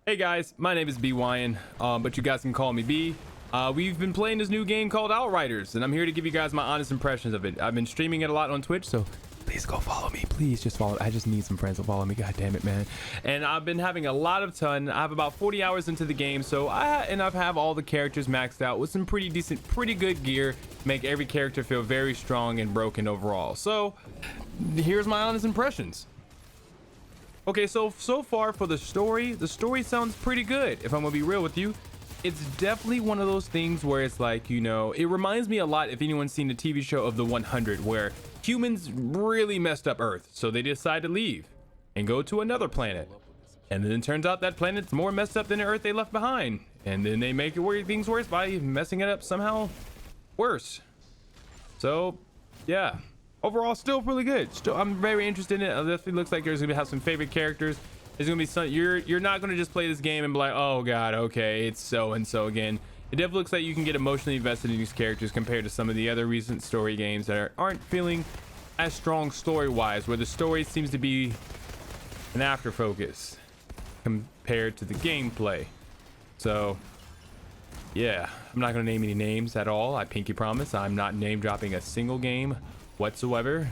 Hey guys, my name is BYN, but you guys can call me B. We've been playing this new game called Outriders, and I'm here to give you guys my honest impressions of it. I've been streaming it a lot on Twitch, so please go follow me. Please just follow. I just need some friends to follow me. God damn it, man. And I've been having a lot of fun. I have about 40 hours into the game, so I've have all the characters maxed out with some pretty decent, pretty good gear. Make every character feel very strong and broken overall. So here's my honest impressions. Okay, so far for the story sounds pretty good. If I'm gonna be real with you, it's definitely one of those things where it's like, you know, it reminds me a lot, if anyone's seen the TV show of the 100, where humans really messed up Earth, so they decide to leave and go to another planet, and then it turns out that planet's more messed up than the Earth they left behind, and then they make things worse by messing it up somehow worse. So yeah, overall still really good. Still, I'm very interested in it. It definitely looks like there's gonna have some favorite characters. There's gonna be some, you're not gonna just play this game and be like, oh god, okay, it's so and so again. It definitely looks like you can get emotionally invested in these characters compared to some of the other recent story games that aren't feeling as strong story wise, where the story seems to be an after focus compared to the gameplay. So yeah, I'm not gonna name any names at all. I pinky promise I'm not name dropping a single game whatsoever.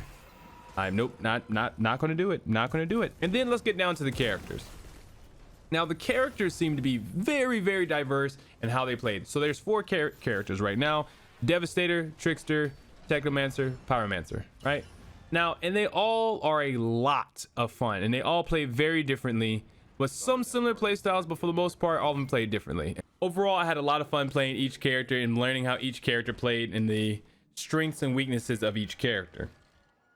I'm not gonna do it. Not gonna do it. And then let's get down to the characters. Now the characters seem to be very diverse in how they played. So there's four characters right now: Devastator, Trickster, Technomancer, Pyromancer, right? Now, and they all are a lot of fun, and they all play very differently with some similar play styles, but for the most part all of them play differently. Overall, I had a lot of fun playing each character and learning how each character played and the strengths and weaknesses of each character.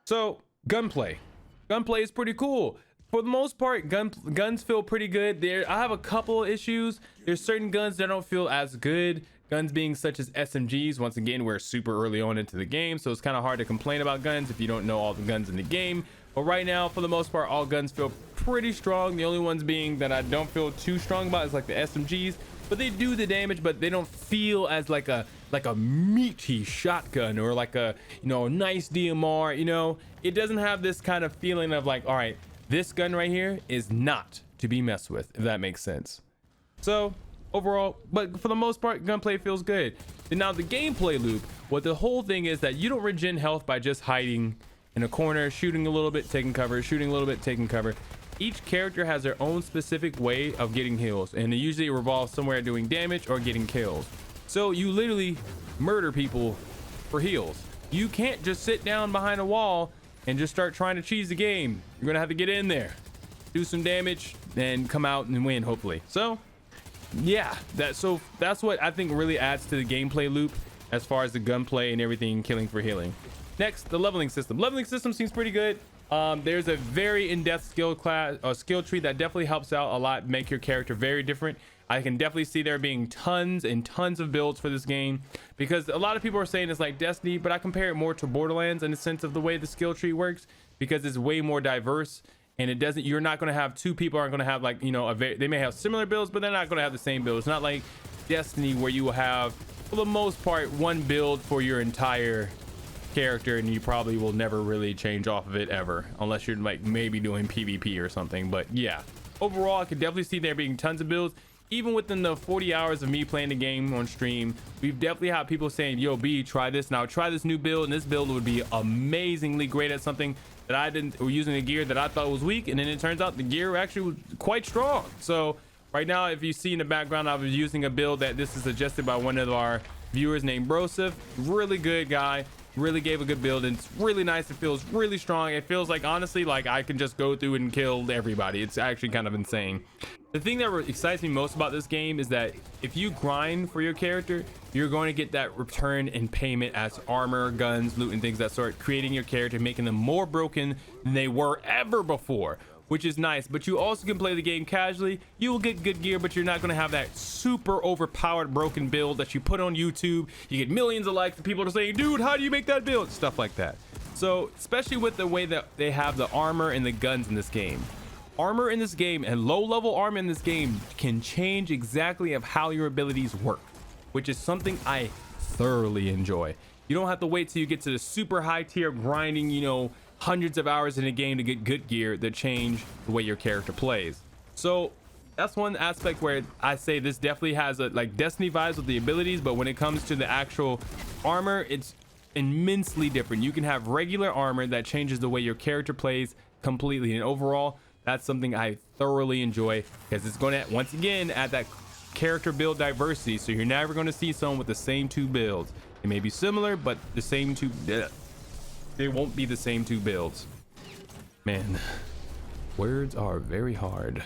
So gunplay is pretty cool. For the most part, guns feel pretty good. I have a couple of issues. There's certain guns that don't feel as good. Guns being such as SMGs. Once again, we're super early on into the game, so it's kind of hard to complain about guns if you don't know all the guns in the game. But right now, for the most part, all guns feel pretty strong. The only ones being that I don't feel too strong about is like the SMGs, but they do the damage, but they don't feel as like a meaty shotgun or like a, you know, nice DMR. You know, it doesn't have this kind of feeling of like, all right, this gun right here is not to be messed with, if that makes sense. So overall, but for the most part, gunplay feels good. And now the gameplay loop, what the whole thing is that you don't regen health by just hiding in a corner, shooting a little bit, taking cover, shooting a little bit, taking cover. Each character has their own specific way of getting heals, and it usually revolves somewhere doing damage or getting kills. So you literally murder people for heals. You can't just sit down behind a wall and just start trying to cheese the game. You're gonna have to get in there, do some damage, and come out and win, hopefully. So yeah, that's what I think really adds to the gameplay loop as far as the gunplay and everything, killing for healing. Next, the leveling system. Leveling system seems pretty good. There's a very in-depth skill tree that definitely helps out a lot, make your character very different. I can definitely see there being tons and tons of builds for this game, because a lot of people are saying it's like Destiny, but I compare it more to Borderlands in the sense of the way the skill tree works, because it's way more diverse, and it doesn't, you're not going to have two people aren't going to have like, you know, they may have similar builds, but they're not going to have the same builds. It's not like Destiny where you will have, for the most part, one build for your entire character, and you probably will never really change off of it ever, unless you're like maybe doing PvP or something. But yeah, overall I could definitely see there being tons of builds. Even within the 40 hours of me playing the game on stream, we've definitely had people saying, yo B, try this now, try this new build, and this build would be amazingly great at something that I didn't, or using a gear that I thought was weak, and then it turns out the gear actually was quite strong. So right now, if you see in the background, I was using a build that this is suggested by one of our viewers named Broseph. Really good guy, really gave a good build, and it's really nice. It feels really strong. It feels like, honestly, like I can just go through and kill everybody. It's actually kind of insane. The thing that excites me most about this game is that if you grind for your character, you're going to get that return in payment as armor, guns, loot, and things that sort, creating your character, making them more broken than they were ever before, which is nice. But you also can play the game casually. You will get good gear, but you're not going to have that super overpowered broken build that you put on YouTube. You get millions of likes and people are saying, dude, how do you make that build? Stuff like that. So especially with the way that they have the armor and the guns in this game, armor in this game and low level armor in this game can change exactly of how your abilities work, which is something I thoroughly enjoy. You don't have to wait till you get to the super high tier grinding, you know, hundreds of hours in a game to get good gear that change the way your character plays. So that's one aspect where I say this definitely has a like Destiny vibes with the abilities, but when it comes to the actual armor, it's immensely different. You can have regular armor that changes the way your character plays completely, and overall that's something I thoroughly enjoy, because it's going to once again add that character build diversity. So you're never going to see someone with the same two builds. It may be similar, but the same two, they won't be the same two builds. Man, words are very hard.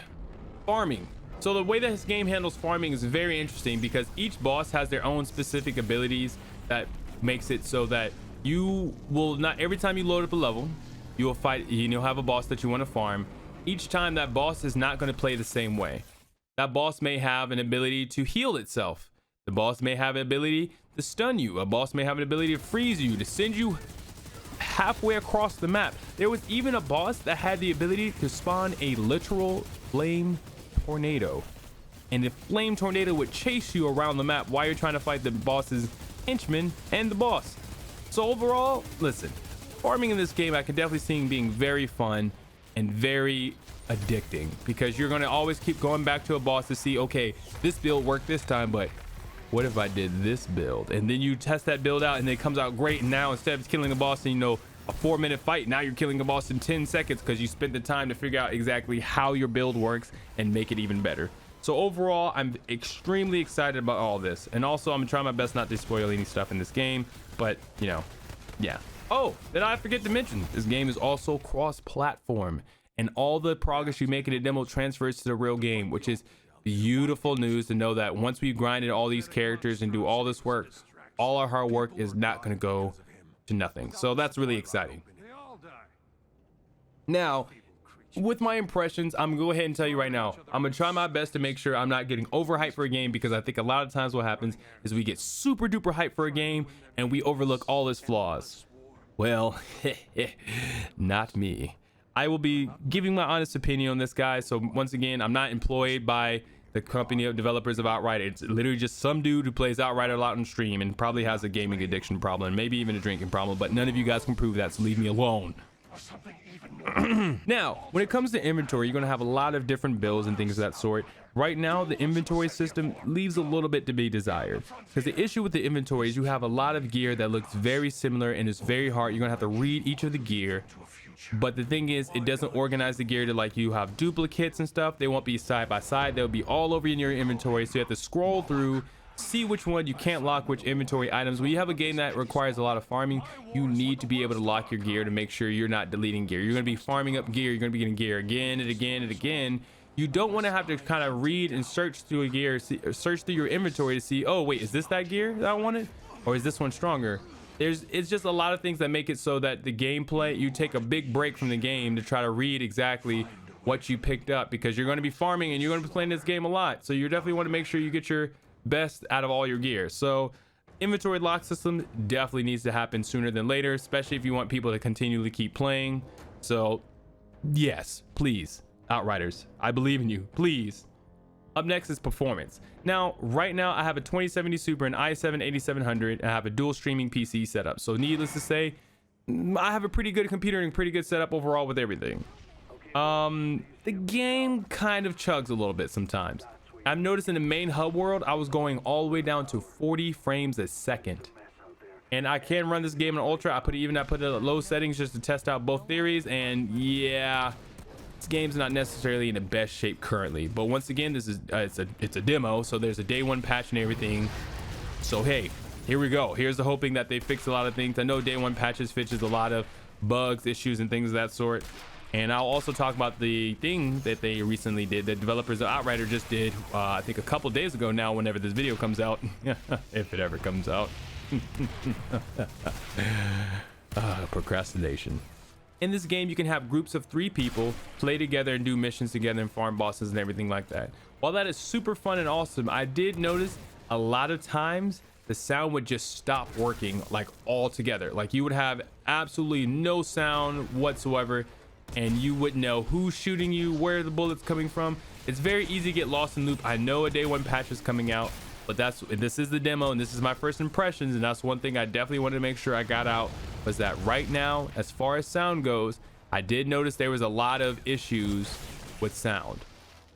Farming. So the way that this game handles farming is very interesting, because each boss has their own specific abilities that makes it so that you will not, every time you load up a level, you will fight, you'll have a boss that you want to farm. Each time that boss is not going to play the same way. That boss may have an ability to heal itself. The boss may have an ability to stun you. A boss may have an ability to freeze you, to send you halfway across the map. There was even a boss that had the ability to spawn a literal flame tornado, and the flame tornado would chase you around the map while you're trying to fight the boss's henchmen and the boss. So overall, listen, farming in this game I can definitely see being very fun and very addicting, because you're going to always keep going back to a boss to see, okay, this build worked this time, but what if I did this build? And then you test that build out and it comes out great, and now instead of killing a boss in, you know, a 4-minute fight, now you're killing a boss in 10 seconds because you spent the time to figure out exactly how your build works and make it even better. So overall, I'm extremely excited about all this, and also I'm trying my best not to spoil any stuff in this game, but you know, yeah. Oh, did I forget to mention, this game is also cross-platform, and all the progress you make in the demo transfers to the real game, which is beautiful news to know that once we grinded all these characters and do all this work, all our hard work is not going to go to nothing. So that's really exciting. Now, with my impressions, I'm gonna go ahead and tell you right now, I'm gonna try my best to make sure I'm not getting overhyped for a game, because I think a lot of times what happens is we get super duper hyped for a game and we overlook all its flaws. Well, not me. I will be giving my honest opinion on this, guy. So once again, I'm not employed by the company of developers of Outriders. It's literally just some dude who plays Outrider a lot on stream and probably has a gaming addiction problem, maybe even a drinking problem, but none of you guys can prove that, so leave me alone. Now, when it comes to inventory, you're going to have a lot of different builds and things of that sort. Right now, the inventory system leaves a little bit to be desired, because the issue with the inventory is you have a lot of gear that looks very similar and it's very hard. You're going to have to read each of the gear, but the thing is, it doesn't organize the gear to, like, you have duplicates and stuff. They won't be side by side. They'll be all over in your inventory, so you have to scroll through, see which one you can't lock, which inventory items. When you have a game that requires a lot of farming, you need to be able to lock your gear to make sure you're not deleting gear. You're going to be farming up gear. You're going to be getting gear again and again and again. You don't want to have to kind of read and search through a gear, search through your inventory to see, oh wait, is this that gear that I wanted, or is this one stronger? It's just a lot of things that make it so that the gameplay, you take a big break from the game to try to read exactly what you picked up, because you're going to be farming and you're going to be playing this game a lot, so you definitely want to make sure you get your best out of all your gear. So inventory lock system definitely needs to happen sooner than later, especially if you want people to continually keep playing. So yes, please, Outriders, I believe in you, please. Up next is performance. Now, right now I have a 2070 Super and i7 8700, and I have a dual streaming PC setup. So needless to say, I have a pretty good computer and pretty good setup overall with everything. The game kind of chugs a little bit sometimes. I've noticed in the main hub world, I was going all the way down to 40 frames a second. And I can run this game in ultra. I put it at low settings just to test out both theories, and yeah, this game's not necessarily in the best shape currently. But once again, this is it's a demo, so there's a day one patch and everything. So hey, here we go. Here's the hoping that they fix a lot of things. I know day one patches fixes a lot of bugs, issues, and things of that sort. And I'll also talk about the thing that they recently did, the developers of Outrider just did, I think a couple days ago now, whenever this video comes out, if it ever comes out. Procrastination. In this game, you can have groups of 3 people play together and do missions together and farm bosses and everything like that. While that is super fun and awesome, I did notice a lot of times the sound would just stop working, like altogether. Like you would have absolutely no sound whatsoever, and you wouldn't know who's shooting you, where the bullet's coming from. It's very easy to get lost in loop. I know a day one patch is coming out, but this is the demo and this is my first impressions, and that's one thing I definitely wanted to make sure I got out, was that right now, as far as sound goes, I did notice there was a lot of issues with sound,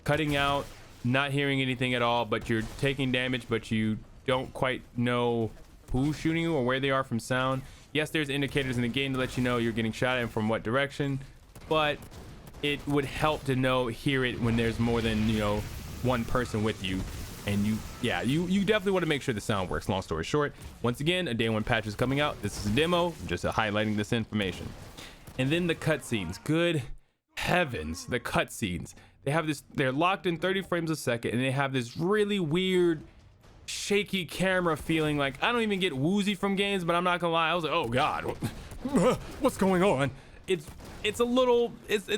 cutting out, not hearing anything at all, but you're taking damage, but you don't quite know who's shooting you or where they are from sound. Yes, there's indicators in the game to let you know you're getting shot at and from what direction, but it would help to hear it when there's more than one person with you. And you definitely want to make sure the sound works. Long story short, once again, a day one patch is coming out. This is a demo, just highlighting this information. And then the cutscenes. Good heavens, the cutscenes. They're locked in 30 frames a second, and they have this really weird shaky camera feeling. Like, I don't even get woozy from games, but I'm not gonna lie, I was like, oh god, what's going on? It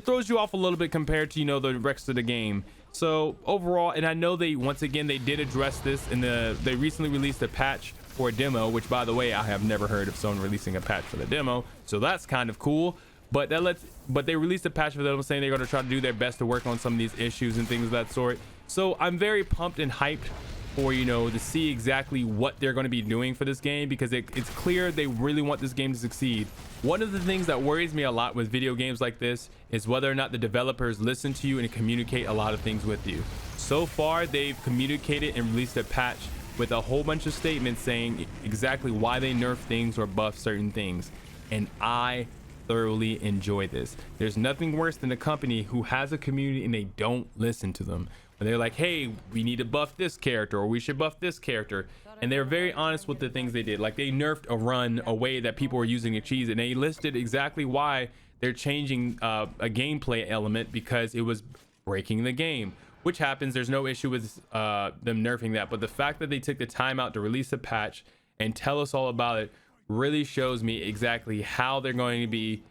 throws you off a little bit compared to the rest of the game. So overall, and I know they did address this in they recently released a patch for a demo, which by the way, I have never heard of someone releasing a patch for the demo, so that's kind of cool. But they released a patch for them saying they're going to try to do their best to work on some of these issues and things of that sort. So I'm very pumped and hyped for to see exactly what they're going to be doing for this game, because it's clear they really want this game to succeed. One of the things that worries me a lot with video games like this is whether or not the developers listen to you and communicate a lot of things with you. So far, they've communicated and released a patch with a whole bunch of statements saying exactly why they nerf things or buff certain things, and I thoroughly enjoy this. There's nothing worse than a company who has a community and they don't listen to them. When they're like, hey, we need to buff this character, or we should buff this character, and they're very honest with the things they did. Like, they nerfed a run a way that people were using a cheese, and they listed exactly why they're changing a gameplay element, because it was breaking the game, which happens. There's no issue with them nerfing that, but the fact that they took the time out to release a patch and tell us all about it really shows me exactly how they're going to be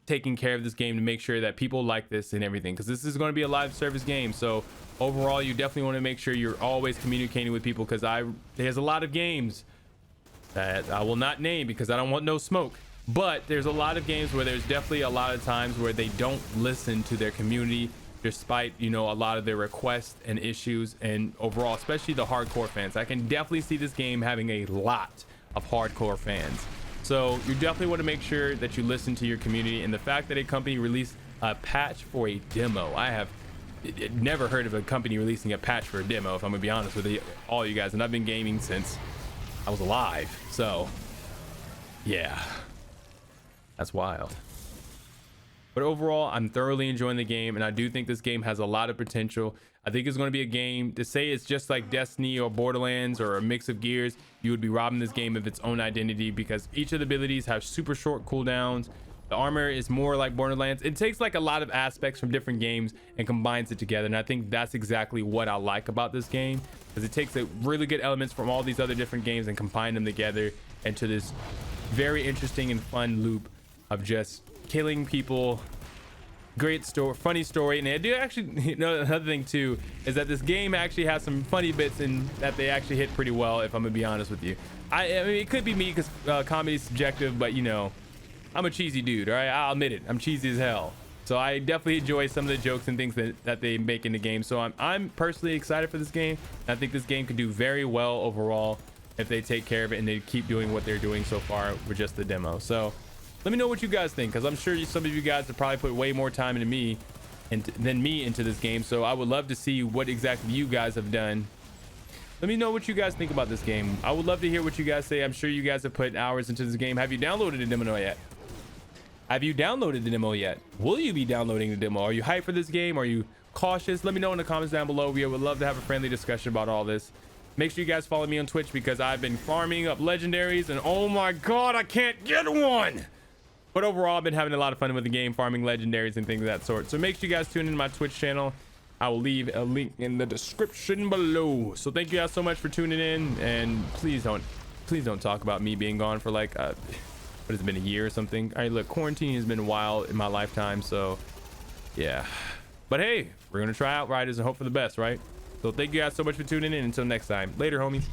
taking care of this game to make sure that people like this and everything, because this is going to be a live service game. So overall, you definitely want to make sure you're always communicating with people, because there's a lot of games that I will not name because I don't want no smoke, but there's a lot of games where there's definitely a lot of times where they don't listen to their community, despite a lot of their requests and issues. And overall, especially the hardcore fans, I can definitely see this game having a lot of hardcore fans. So you definitely want to make sure that you listen to your community. And the fact that a company released a patch for a demo, I have never heard of a company releasing a patch for a demo, if I'm gonna be honest with all you guys. And I've been gaming since I was alive, so yeah, that's wild. But overall, I'm thoroughly enjoying the game, and I do think this game has a lot of potential. I think it's going to be a game to say it's just like Destiny or Borderlands or a mix of Gears. You would be robbing this game of its own identity, because each of the abilities have super short cooldowns. The armor is more like Borderlands. It takes like a lot of aspects from different games and combines it together, and I think that's exactly what I like about this game, because it takes really good elements from all these other different games and combine them together into this very interesting and fun loop of just killing people. Great story, funny story. And I do actually another thing too is that this game actually has some funny bits and that they actually hit pretty well, if I'm gonna be honest with you. I mean, it could be me because comedy is subjective, but I'm a cheesy dude, all right? I'll admit it, I'm cheesy as hell. So I definitely enjoy some of the jokes and things that they make in the game. So I'm personally excited for this game. I think this game could do very well overall if they take care of it and they keep doing what they're doing so far with just the demo. So let me know what you guys think, because I'm sure some of you guys have probably put way more time than me into this game. So I would love to see what exactly you guys have done. Let me know what you guys think about this game. I would love to hear what you guys say. I'm sure you guys have put hours into this game. Have you downloaded the demo yet? Have you downloaded the demo yet? Will you be downloading the demo? Are you hyped for this game? Are you cautious? Let me know in the comments down below. We would love to have a friendly discussion about all this. Make sure you guys follow me on Twitch, because I've been farming up legendaries, and oh my god, I can't get one. But overall, I've been having a lot of fun with the game, farming legendaries and things of that sort. So make sure you guys tune in to my Twitch channel. I will leave a link in the description below. So thank you guys so much for tuning in, and please don't talk about me being gone for like what has it been, a year or something? All right, look, quarantine has been a while in my lifetime, so yeah. But hey, we're gonna try Outriders and hope for the best, right? So thank you guys so much for tuning in. Until next time, later, homies.